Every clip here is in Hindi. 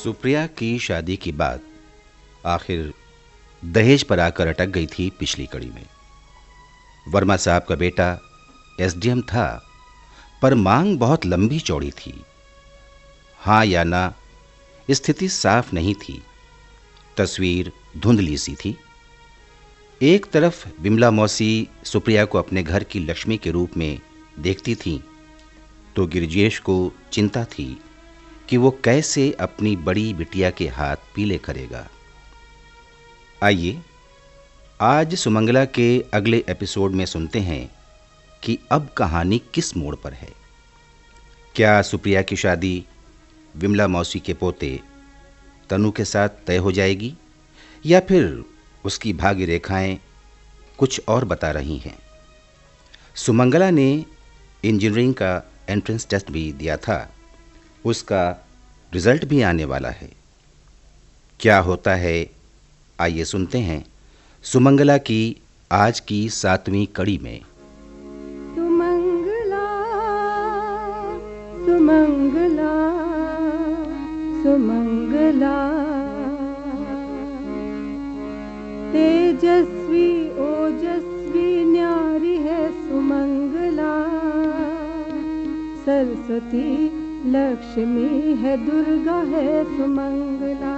सुप्रिया की शादी की बात आखिर दहेज पर आकर अटक गई थी पिछली कड़ी में। वर्मा साहब का बेटा एसडीएम था, पर मांग बहुत लंबी चौड़ी थी। हाँ या ना स्थिति साफ नहीं थी, तस्वीर धुंधली सी थी। एक तरफ बिमला मौसी सुप्रिया को अपने घर की लक्ष्मी के रूप में देखती थीं, तो गिरजेश को चिंता थी कि वो कैसे अपनी बड़ी बिटिया के हाथ पीले करेगा। आइए आज सुमंगला के अगले एपिसोड में सुनते हैं कि अब कहानी किस मोड़ पर है। क्या सुप्रिया की शादी विमला मौसी के पोते तनु के साथ तय हो जाएगी, या फिर उसकी भाग्य रेखाएं कुछ और बता रही हैं। सुमंगला ने इंजीनियरिंग का एंट्रेंस टेस्ट भी दिया था, उसका रिजल्ट भी आने वाला है। क्या होता है, आइए सुनते हैं सुमंगला की आज की 7वीं कड़ी में। सुमंगला सुमंगला सुमंगला, तेजस्वी ओजस्वी न्यारी है सुमंगला, सरस्वती लक्ष्मी है दुर्गा है सुमंगला,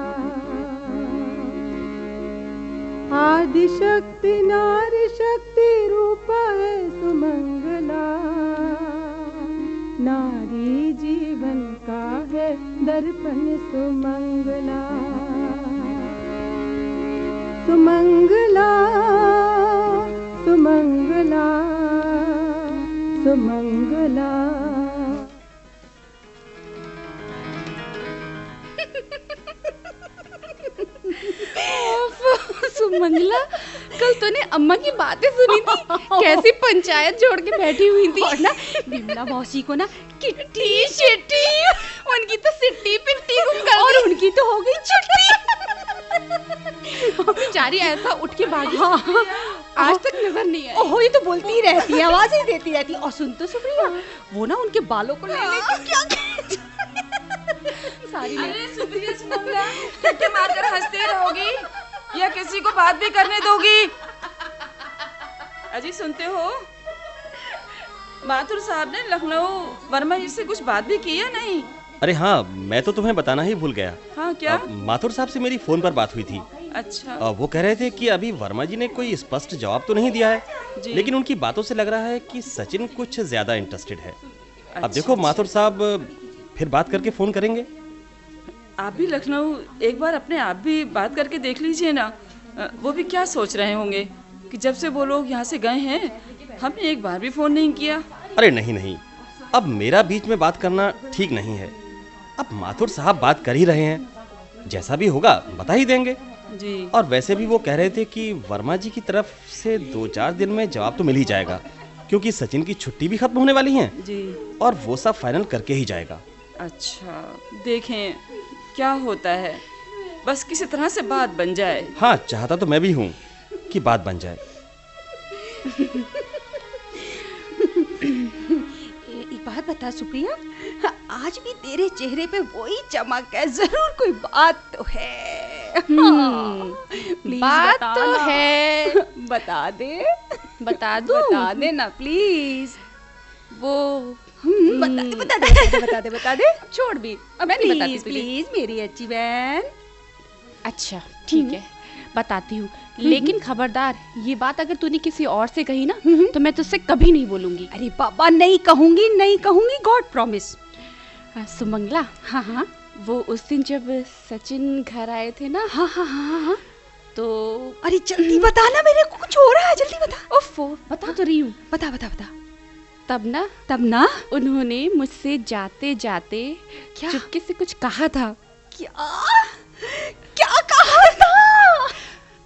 आदि शक्ति नारी शक्ति रूप है सुमंगला, नारी जीवन का है दर्पण सुमंगला, सुमंगला सुमंगला सुमंगला। सुमंगला, कल तूने अम्मा की बातें सुनी थी, कैसी पंचायत जोड़ के बैठी हुई थी। और ना बिमला मौसी को ना किट्टी शिट्टी, उनकी तो सिट्टी पिट्टी और उनकी तो हो गई छुट्टी। बेचारी ऐसा उठ के भागी, आज तक नजर नहीं आई। ओहो, ये तो बोलती ही रहती है, आवाजें देती रहती है। और सुन तो सुप्रिया, वो ना उनके बालों को ले लेके क्या सारी। अरे सुप्रिया, सुमंगला, धक्के मारकर हंसती रहोगी या किसी को बात भी करने दोगी? अजी सुनते हो, माथुर साहब ने लखनऊ वर्मा जी से कुछ बात भी की है नहीं? अरे हाँ, मैं तो तुम्हें बताना ही भूल गया। हाँ, क्या? माथुर साहब से मेरी फोन पर बात हुई थी। अच्छा। वो कह रहे थे कि अभी वर्मा जी ने कोई स्पष्ट जवाब तो नहीं दिया है, लेकिन उनकी बातों से लग रहा है कि सचिन कुछ ज्यादा इंटरेस्टेड है। अब देखो, माथुर साहब फिर बात करके फोन करेंगे। आप भी लखनऊ एक बार अपने आप भी बात करके देख लीजिए ना, वो भी क्या सोच रहे होंगे कि जब से वो लोग यहाँ से गए हैं हमने एक बार भी फोन नहीं किया। अरे नहीं नहीं, अब मेरा बीच में बात करना ठीक नहीं है। अब माथुर साहब बात कर ही रहे हैं, जैसा भी होगा बता ही देंगे जी। और वैसे भी वो कह रहे थे कि वर्मा जी की तरफ से 2-4 दिन में जवाब तो मिल ही जाएगा, क्योंकि सचिन की छुट्टी भी खत्म होने वाली है जी, और वो सब फाइनल करके ही जाएगा। अच्छा, देखें क्या होता है, बस किसी तरह से बात बन जाए। हाँ, चाहता तो मैं भी हूँ कि बात बन जाए। एक बात बता सुप्रिया, आज भी तेरे चेहरे पे वही चमक है, जरूर कोई बात तो है। बात तो है, बता दे। बता दूं? बता दे ना प्लीज। वो बता दे। छोड़ भी, अब मैं नहीं बताती तुझे। प्लीज मेरी अच्छी बहन। अच्छा ठीक है, बताती हूँ, लेकिन खबरदार, ये बात अगर तूने किसी और से कही ना तो मैं तुझसे कभी नहीं बोलूंगी। अरे बाबा, नहीं कहूंगी, गॉड प्रॉमिस। सुमंगला, हाँ, वो उस दिन जब सचिन घर आए थे ना, हाँ, तो अरे जल्दी बता ना, मेरे को कुछ हो रहा है, जल्दी बता। ओफो, बता तो रही हूँ। बता। तब ना उन्होंने मुझसे जाते जाते चुपके से कुछ कहा था। क्या कहा था?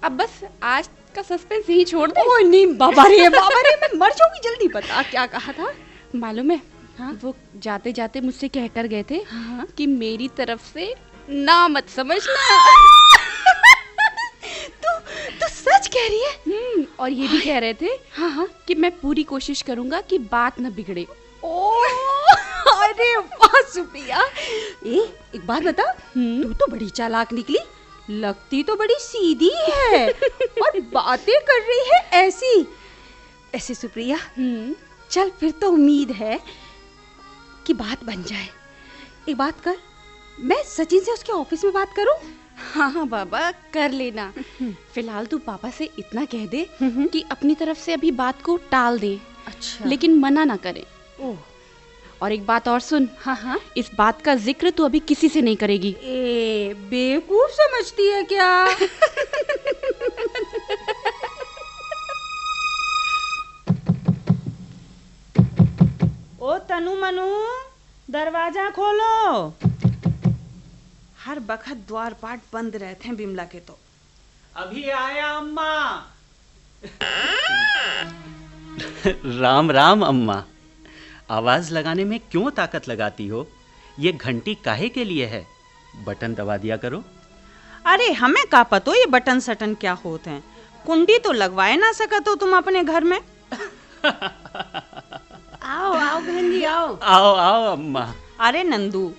अब बस आज का सस्पेंस यही छोड़ दे। ओह नहीं बाबा रे, मैं मर जाऊंगी, जल्दी बता क्या कहा था। मालूम है, हाँ? वो जाते जाते मुझसे कहकर गए थे हाँ? कि मेरी तरफ से ना मत समझना। तू सच कह रही है? और ये भी कह रहे थे हाँ, कि मैं पूरी कोशिश करूंगा कि बात न बिगड़े। ओह अरे वाह सुप्रिया, एक बात बता, तू तो बड़ी चालाक निकली, लगती तो बड़ी सीधी है और बातें कर रही है ऐसी ऐसे। सुप्रिया, चल फिर तो उम्मीद है कि बात बन जाए। एक बात कर, मैं सचिन से उसके ऑफिस में बात करूं? हाँ बाबा, कर लेना। फिलहाल तू पापा से इतना कह दे कि अपनी तरफ से अभी बात को टाल दे। अच्छा, लेकिन मना ना करे। ओह, और एक बात और सुन, हाँ, इस बात का जिक्र तू अभी किसी से नहीं करेगी। बेवकूफ समझती है क्या? ओ तनु मनु, दरवाजा खोलो। हर बखत द्वार पाट बंद रहते हैं बिमला के तो। अभी आया अम्मा। राम राम अम्मा, आवाज लगाने में क्यों ताकत लगाती हो? ये घंटी काहे के लिए है? बटन दबा दिया करो। अरे हमें का पतो ये बटन सटन क्या होते हैं। कुंडी तो लगवाए ना सकत हो तुम अपने घर में। आओ आओ बहन जी, आओ आओ आओ अम्मा। अरे नंदू,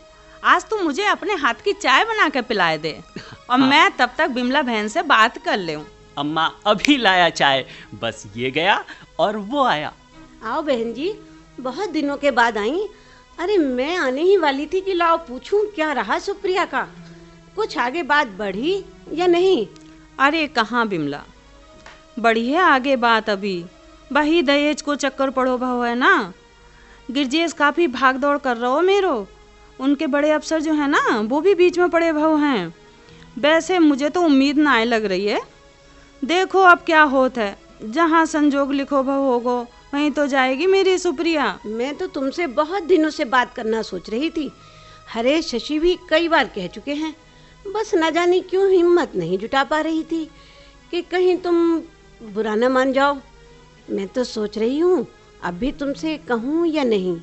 आज तू मुझे अपने हाथ की चाय बना के पिलाए दे और मैं तब तक बिमला बहन से बात कर लूं। अम्मा अभी लाया चाय, बस ये गया और वो आया। आओ बहन जी, बहुत दिनों के बाद आई। अरे मैं आने ही वाली थी कि लाओ पूछूं क्या रहा सुप्रिया का, कुछ आगे बात बढ़ी या नहीं? अरे कहाँ बिमला, बढ़ी है आगे बात अभी। वही दहेज को चक्कर पड़ो भाव है ना। गिरजेश काफी भाग दौड़ कर रहो मेरो। उनके बड़े अफसर जो है ना, वो भी बीच में पड़े भाव हैं। वैसे मुझे तो उम्मीद ना आए लग रही है। देखो अब क्या होता है, जहाँ संजोग लिखो भाव होगो वहीं तो जाएगी मेरी सुप्रिया। मैं तो तुमसे बहुत दिनों से बात करना सोच रही थी। हरेश शशि भी कई बार कह चुके हैं, बस न जाने क्यों हिम्मत नहीं जुटा पा रही थी कि कहीं तुम बुरा न मान जाओ। मैं तो सोच रही हूँ अब भी तुमसे कहूँ या नहीं।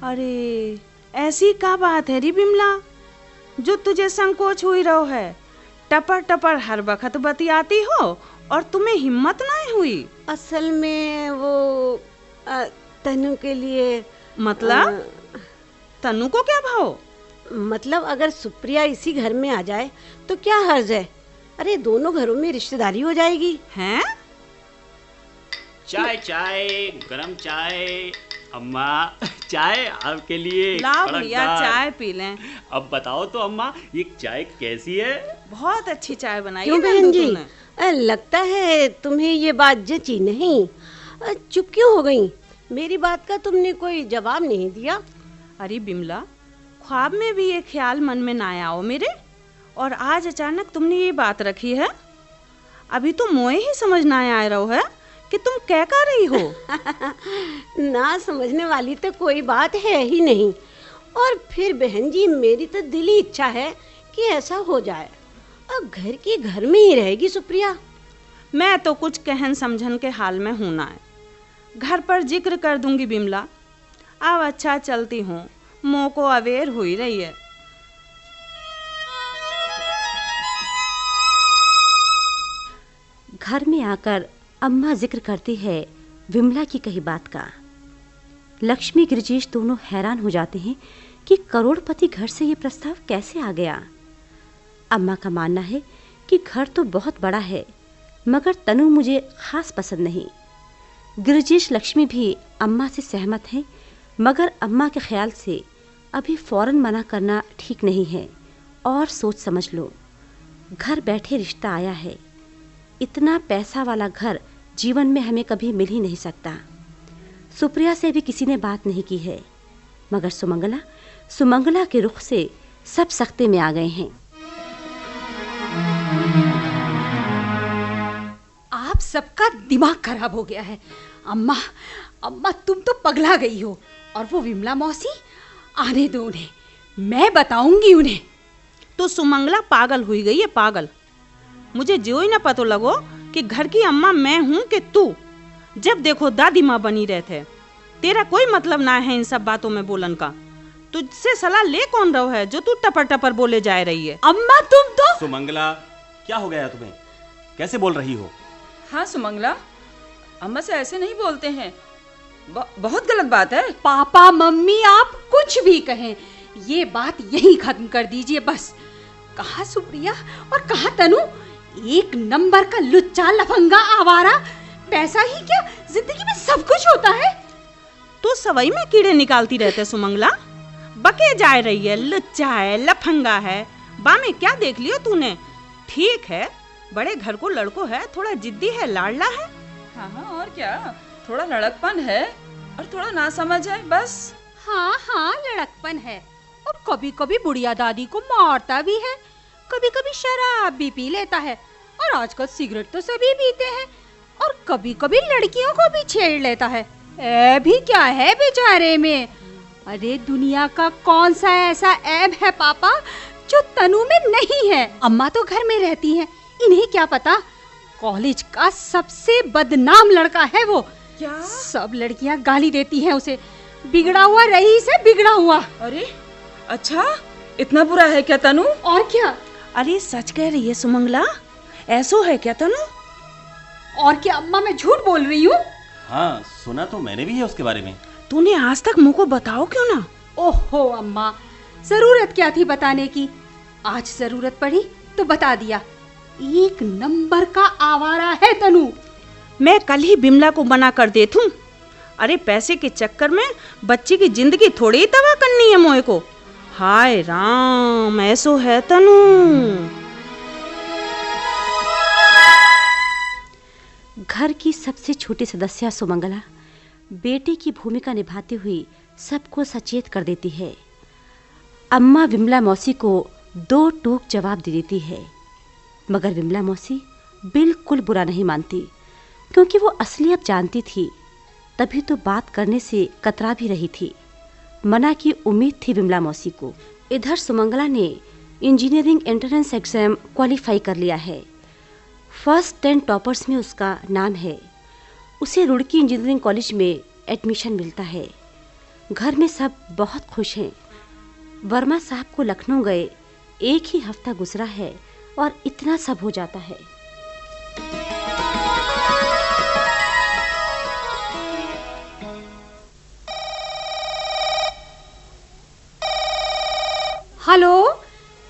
अरे ऐसी क्या बात है री बिमला जो तुझे संकोच हुई रहो है? टपर टपर हर वक्त बतियाती हो और तुम्हें हिम्मत नहीं हुई? असल में वो तनु के लिए। मतलब तनु को क्या भाव? मतलब अगर सुप्रिया इसी घर में आ जाए तो क्या हर्ज है? अरे दोनों घरों में रिश्तेदारी हो जाएगी। हैं? चाय चाय, गरम चाय। अम्मा चाय आपके लिए। लाओ भैया चाय पी लें। अब बताओ तो अम्मा, ये चाय कैसी है? बहुत अच्छी चाय बनाई क्यों है बहन जी? तुमने। लगता है तुम्हें ये बात जची नहीं। चुप क्यों हो गई? मेरी बात का तुमने कोई जवाब नहीं दिया। अरे बिमला, ख्वाब में भी ये ख्याल मन में ना आओ मेरे, और आज अचानक तुमने ये बात रखी है। अभी तो मोए ही समझ ना आ रहा है कि तुम क्या कर रही हो। ना समझने वाली तो कोई बात है ही नहीं। और फिर बहन जी, मेरी तो दिली इच्छा है कि ऐसा हो जाए। अब घर की घर में ही रहेगी सुप्रिया। मैं तो कुछ कहन समझन के हाल में हूं ना है। घर पर जिक्र कर दूंगी बिमला। अब अच्छा चलती हूँ, मोह को अवेयर हुई रही है। घर में आकर अम्मा जिक्र करती है विमला की कही बात का। लक्ष्मी गिरजेश दोनों हैरान हो जाते हैं कि करोड़पति घर से ये प्रस्ताव कैसे आ गया। अम्मा का मानना है कि घर तो बहुत बड़ा है, मगर तनु मुझे खास पसंद नहीं। गिरजेश लक्ष्मी भी अम्मा से सहमत हैं, मगर अम्मा के ख्याल से अभी फौरन मना करना ठीक नहीं है और सोच समझ लो। घर बैठे रिश्ता आया है। इतना पैसा वाला घर जीवन में हमें कभी मिल ही नहीं सकता। सुप्रिया से भी किसी ने बात नहीं की है, मगर सुमंगला के रुख से सब सख्ते में आ गए हैं। आप सबका दिमाग खराब हो गया है। अम्मा अम्मा तुम तो पगला गई हो। और वो विमला मौसी, आने दो उन्हें, मैं बताऊंगी उन्हें। तो सुमंगला पागल हुई गई है, पागल। मुझे जो ही ना पता लगो कि घर की अम्मा मैं हूं कि तू। जब देखो दादी माँ बनी रहते। तेरा कोई मतलब ना है इन सब बातों में बोलन का। तुझसे सलाह ले कौन रहो है जो तू टपर टपर बोले जा रही है? अम्मा तुम तो। सुमंगला, क्या हो गया तुम्हें? कैसे बोल रही हो? हाँ सुमंगला, अम्मा से ऐसे नहीं बोलते हैं। बहुत गलत बात है। पापा मम्मी आप कुछ भी कहें, ये बात यही खत्म कर दीजिए बस। कहाँ सुप्रिया और कहाँ तनु, एक नंबर का लुच्चा लफंगा आवारा। पैसा ही क्या, जिंदगी में सब कुछ होता है। तो सवई में कीड़े निकालती रहते सुमंगला। बके जा रही है, लुच्चा है, लफंगा है। बा में क्या देख लियो तूने? ठीक है, बड़े घर को लड़को है, थोड़ा जिद्दी है, लाडला है। हाँ और क्या, थोड़ा लड़कपन है और थोड़ा नासमझ है बस। हाँ लड़कपन है, और कभी कभी बुढ़िया दादी को मारता भी है, कभी कभी शराब भी पी लेता है, और आजकल सिगरेट तो सभी पीते हैं, और कभी कभी लड़कियों को भी छेड़ लेता है। भी क्या है बेचारे में? अरे दुनिया का कौन सा ऐसा ऐब है पापा जो तनु में नहीं है? अम्मा तो घर में रहती हैं, इन्हें क्या पता, कॉलेज का सबसे बदनाम लड़का है वो। क्या? सब लड़कियां गाली देती हैं उसे, बिगड़ा हुआ रही से बिगड़ा हुआ। अरे अच्छा, इतना बुरा है क्या तनु? और क्या? अरे सच कह रही है सुमंगला, ऐसो है क्या तनु? और क्या अम्मा, मैं झूठ बोल रही हूँ? हाँ, सुना तो मैंने भी है उसके बारे में। तूने आज तक मुझको बताओ क्यों ना? ओहो अम्मा, जरूरत क्या थी बताने की, आज जरूरत पड़ी तो बता दिया। एक नंबर का आवारा है तनु। मैं कल ही बिमला को मना कर देती हूँ। अरे पैसे के चक्कर में बच्ची की जिंदगी थोड़ी ही तबाह करनी है मोए को। हाय राम, ऐसो है तनु। घर की सबसे छोटी सदस्य सुमंगला बेटे की भूमिका निभाती हुई सबको सचेत कर देती है। अम्मा विमला मौसी को दो टूक जवाब दे देती है, मगर विमला मौसी बिल्कुल बुरा नहीं मानती, क्योंकि वो असलियत जानती थी, तभी तो बात करने से कतरा भी रही थी। मना की उम्मीद थी विमला मौसी को। इधर सुमंगला ने इंजीनियरिंग एंट्रेंस एग्जाम क्वालिफाई कर लिया है। फर्स्ट 10 टॉपर्स में उसका नाम है। उसे रुड़की इंजीनियरिंग कॉलेज में एडमिशन मिलता है। घर में सब बहुत खुश हैं। वर्मा साहब को लखनऊ गए 1 ही हफ्ता गुजरा है और इतना सब हो जाता है। Hello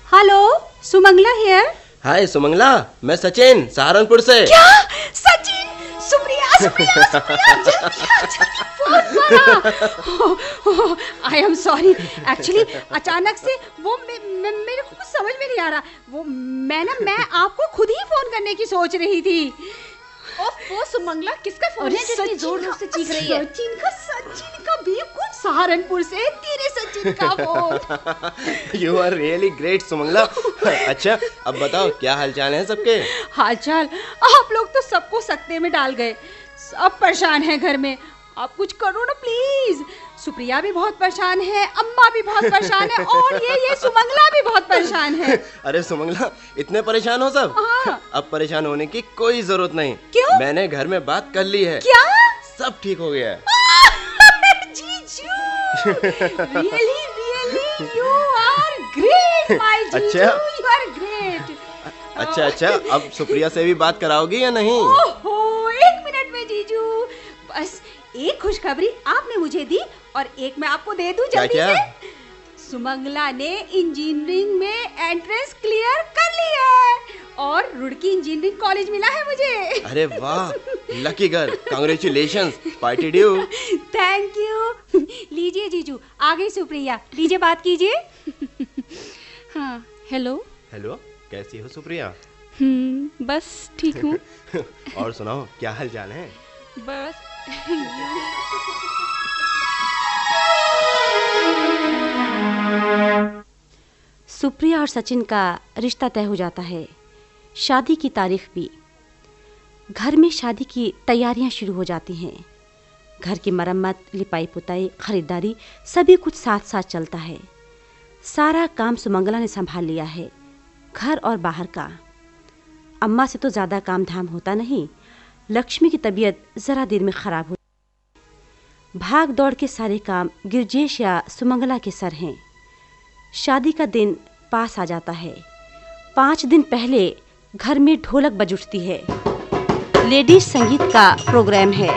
hello, Sumangala here. Hi Sumangala, मैं सचिन सहारनपुर से। क्या? Sachin, Supriya Supriya Supriya, I am sorry, actually अचानक से वो मेरे को कुछ समझ में नहीं आ रहा। वो मैं आपको खुद ही फोन करने की सोच रही थी। ओह सुमंगला, किसका फोन है जितनी जोर जोर से चीख रही है? सचिन का बिल्कुल सहारनपुर से, तेरे सचिन का phone. You are really great Sumangala. अच्छा अब बताओ, क्या हालचाल है सबके? हालचाल, आप लोग तो सबको सकते में डाल गए, सब परेशान हैं घर में। आप कुछ करो ना प्लीज। सुप्रिया भी बहुत परेशान है, अम्मा भी बहुत परेशान है, और ये सुमंगला भी बहुत परेशान है। अरे सुमंगला, इतने परेशान हो सब? हाँ। अब परेशान होने की कोई जरूरत नहीं। क्यों? मैंने घर में बात कर ली है। क्या? सब ठीक हो गया है। जीजू, really, you are great, my जीजू, you are great। अच्छा, अब सुप्रिया से भी बात कराओगी या नहीं? ओहो, 1 मिनट में जीजू, बस एक खुशखबरी आपने मुझे दी और एक मैं आपको दे दूं जल्दी से। सुमंगला ने इंजीनियरिंग में एंट्रेंस क्लियर कर ली है और रुड़की इंजीनियरिंग कॉलेज मिला है मुझे। अरे वाह, lucky girl, congratulations, party due. Thank you. लीजिए जीजू, आ गई सुप्रिया, लीजिए बात कीजिए। हाँ, हेलो। हेलो, कैसी हो सुप्रिया? बस ठीक हूँ। और सुनाओ, क्या हाल चाल है? बस सुप्रिया और सचिन का रिश्ता तय हो जाता है। शादी की तारीख भी। घर में शादी की तैयारियां शुरू हो जाती हैं। घर की मरम्मत, लिपाई पुताई, खरीदारी, सभी कुछ साथ साथ चलता है। सारा काम सुमंगला ने संभाल लिया है, घर और बाहर का। अम्मा से तो ज़्यादा काम धाम होता नहीं। लक्ष्मी की तबीयत ज़रा देर में ख़राब हो। भाग दौड़ के सारे काम गिरजेश या सुमंगला के सर हैं। शादी का दिन पास आ जाता है। 5 दिन पहले घर में ढोलक बज उठती है। लेडीज संगीत का प्रोग्राम है।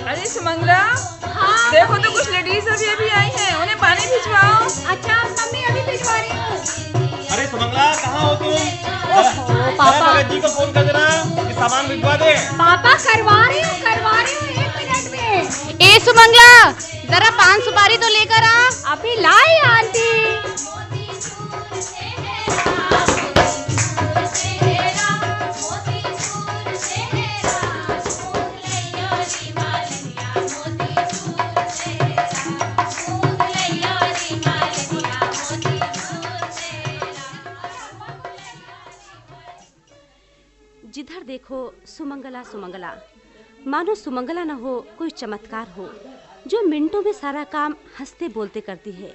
अरे सुमंगला, हाँ, देखो तो कुछ लेडीज अभी अभी आई हैं, उन्हें पानी भिजवाओ। अच्छा मम्मी, अभी भिजवा रही हूँ। अरे सुमंगला, कहाँ हो तुम? पापा जी को फोन कर देना कि सामान भिजवा दे। पापा करवा रही हूँ 1 मिनट में। ए सुमंगला, जरा पान सुपारी तो लेकर आ। अभी लाई आंटी। जिधर देखो सुमंगला सुमंगला, मानो सुमंगला न हो कोई चमत्कार हो जो मिनटों में सारा काम हंसते बोलते करती है।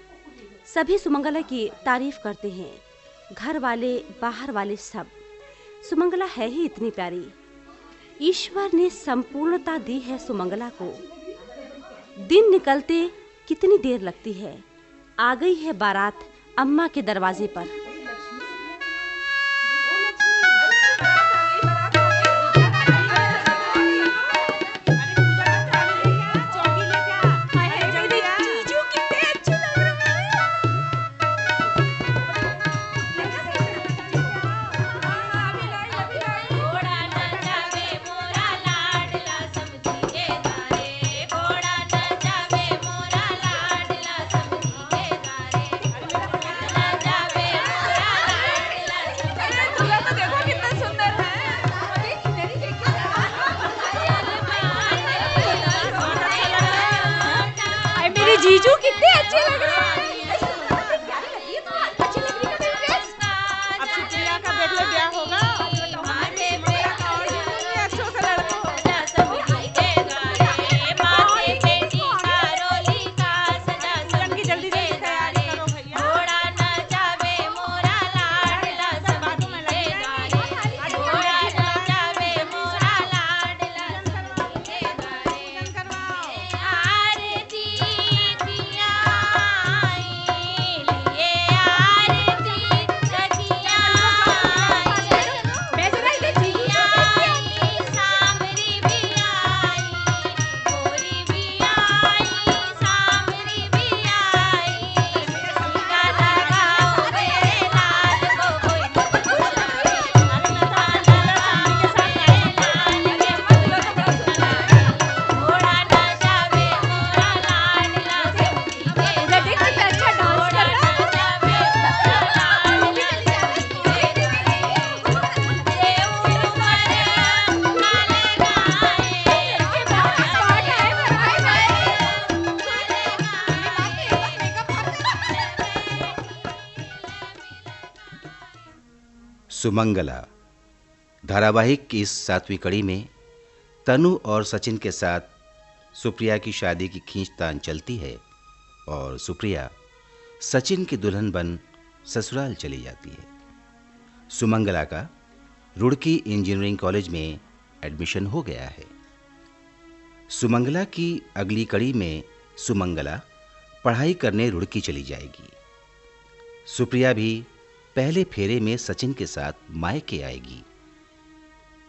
सभी सुमंगला की तारीफ करते हैं, घर वाले बाहर वाले सब। सुमंगला है ही इतनी प्यारी। ईश्वर ने संपूर्णता दी है सुमंगला को। दिन निकलते कितनी देर लगती है। आ गई है बारात अम्मा के दरवाजे पर। जीजू कितने अच्छे लग रहे हैं। अब सुप्रिया का देख लो ब्याह होगा। सुमंगला धारावाहिक की इस 7वीं कड़ी में तनु और सचिन के साथ सुप्रिया की शादी की खींचतान चलती है और सुप्रिया सचिन की दुल्हन बन ससुराल चली जाती है। सुमंगला का रुड़की इंजीनियरिंग कॉलेज में एडमिशन हो गया है। सुमंगला की अगली कड़ी में सुमंगला पढ़ाई करने रुड़की चली जाएगी। सुप्रिया भी पहले फेरे में सचिन के साथ मायके आएगी।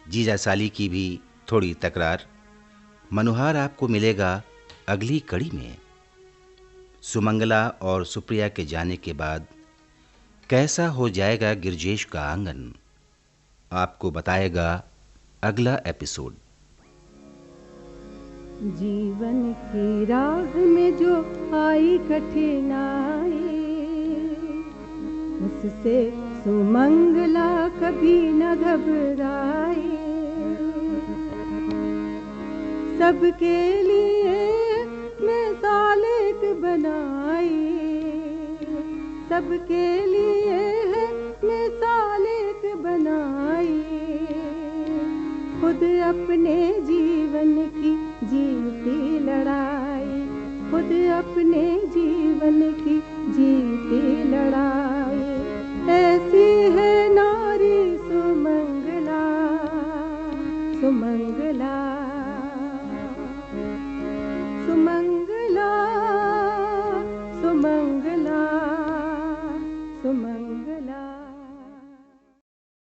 जीजा साली की भी थोड़ी तकरार। मनोहार आपको मिलेगा अगली कड़ी में। सुमंगला और सुप्रिया के जाने के बाद कैसा हो जाएगा गिरजेश का आंगन, आपको बताएगा अगला एपिसोड। जीवन की राह में जो आई कठिनाई, उससे सुमंगला कभी न घबराई। सबके लिए मिसाल एक बनाई, सबके लिए है मिसाल एक बनाई। खुद अपने जीवन की जीती लड़ाई, खुद अपने जीवन की जीती लड़ाई। ऐसी है नारी सुमंगला, सुमंगला।